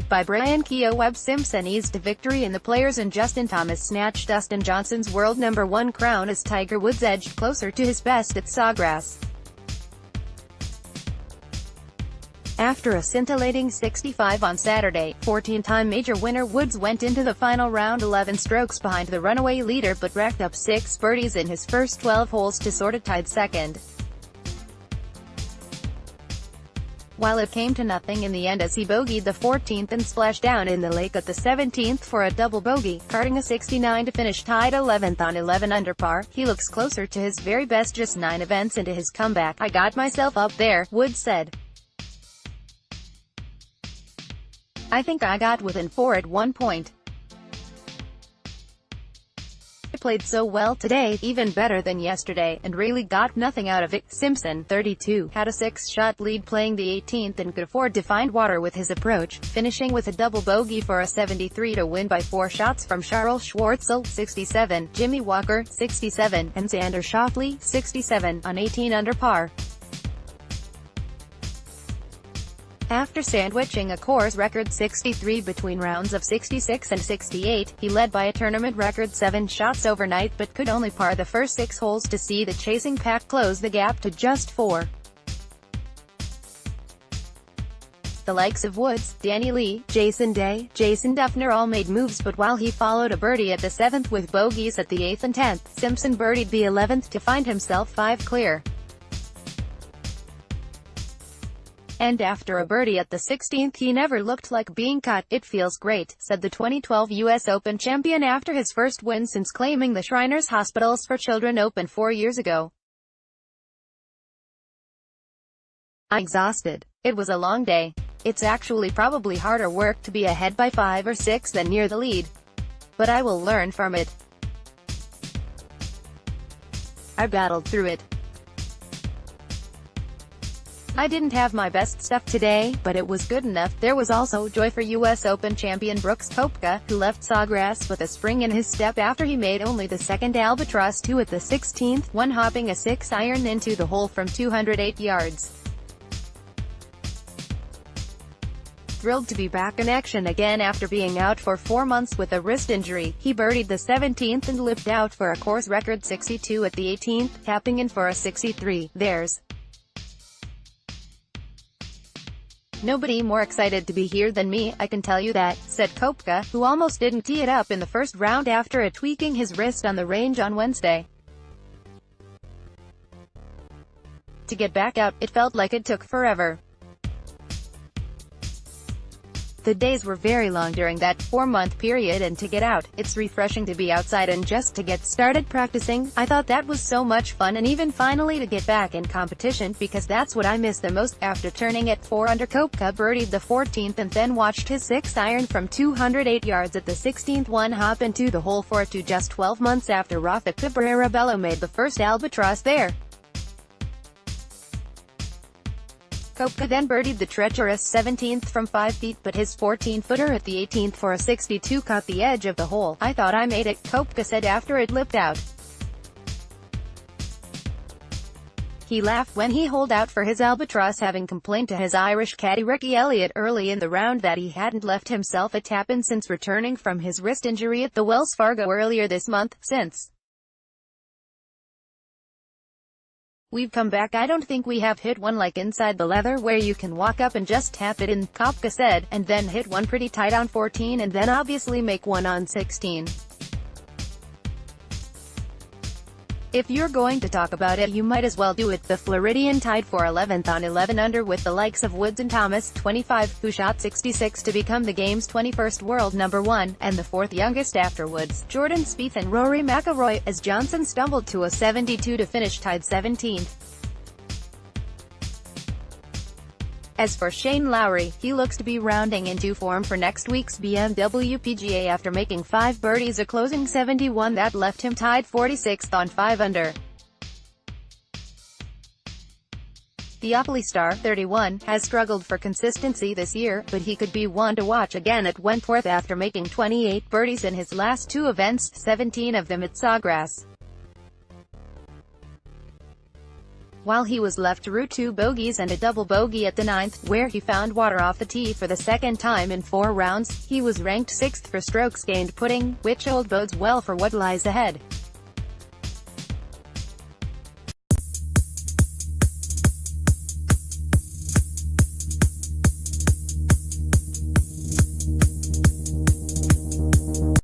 by Brian KeoghWebb Simpson eased to victory in the Players, and Justin Thomas snatched Dustin Johnson's world #1 crown as Tiger Woods edged closer to his best at Sawgrass. After a scintillating 65 on Saturday, 14-time major winner Woods went into the final round 11 strokes behind the runaway leader but racked up 6 birdies in his first 12 holes to soar to tied second. While it came to nothing in the end as he bogeyed the 14th and splashed down in the lake at the 17th for a double bogey, carding a 69 to finish tied 11th on 11 under par, he looks closer to his very best just 9 events into his comeback. "I got myself up there," Woods said. "I think I got within 4 at one point. I played so well today, even better than yesterday, and really got nothing out of it." Simpson, 32, had a 6-shot lead playing the 18th and could afford to find water with his approach, finishing with a double bogey for a 73 to win by 4 shots from Charles Schwartzel, 67, Jimmy Walker, 67, and Xander Schauffele, 67, on 18 under par. After sandwiching a course record 63 between rounds of 66 and 68, he led by a tournament record 7 shots overnight but could only par the first 6 holes to see the chasing pack close the gap to just 4. The likes of Woods, Danny Lee, Jason Day, Jason Dufner all made moves, but while he followed a birdie at the 7th with bogeys at the 8th and 10th, Simpson birdied the 11th to find himself 5 clear. And after a birdie at the 16th he never looked like being caught. "It feels great," said the 2012 U.S. Open champion after his first win since claiming the Shriners Hospitals for Children Open 4 years ago. "I'm exhausted. It was a long day. It's actually probably harder work to be ahead by 5 or 6 than near the lead. But I will learn from it. I battled through it. I didn't have my best stuff today, but it was good enough." There was also joy for U.S. Open champion Brooks Koepka, who left Sawgrass with a spring in his step after he made only the second albatross 2 at the 16th, one hopping a 6-iron into the hole from 208 yards. Thrilled to be back in action again after being out for 4 months with a wrist injury, he birdied the 17th and lipped out for a course record 62 at the 18th, tapping in for a 63. "There's nobody more excited to be here than me, I can tell you that," said Koepka, who almost didn't tee it up in the first round after tweaking his wrist on the range on Wednesday. "To get back out, it felt like it took forever. The days were very long during that 4-month period, and to get out, it's refreshing to be outside and just to get started practicing. I thought that was so much fun, and even finally to get back in competition, because that's what I miss the most." After turning at 4 under, Koepka birdied the 14th and then watched his 6-iron from 208 yards at the 16th one hop into the hole for a 2 just 12 months after Rafa Cabrera Bello made the first albatross there. Koepka then birdied the treacherous 17th from 5 feet, but his 14-footer at the 18th for a 62 caught the edge of the hole. "I thought I made it," Koepka said after it lipped out. He laughed when he holed out for his albatross, having complained to his Irish caddy Ricky Elliott early in the round that he hadn't left himself a tap-in since returning from his wrist injury at the Wells Fargo earlier this month. "Since we've come back, I don't think we have hit one like inside the leather where you can walk up and just tap it in," Koepka said, "and then hit one pretty tight on 14 and then obviously make one on 16. If you're going to talk about it, you might as well do it." The Floridian tied for 11th on 11 under with the likes of Woods and Thomas, 25, who shot 66 to become the game's 21st world #1, and the 4th youngest after Woods, Jordan Spieth and Rory McIlroy, as Johnson stumbled to a 72 to finish tied 17th. As for Shane Lowry, he looks to be rounding into form for next week's BMW PGA after making 5 birdies, a closing 71 that left him tied 46th on 5 under. The Opel star, 31, has struggled for consistency this year, but he could be one to watch again at Wentworth after making 28 birdies in his last 2 events, 17 of them at Sawgrass. while he was left to root 2 bogeys and a double bogey at the 9th, where he found water off the tee for the second time in 4 rounds. He was ranked 6th for strokes gained putting, which bodes well for what lies ahead.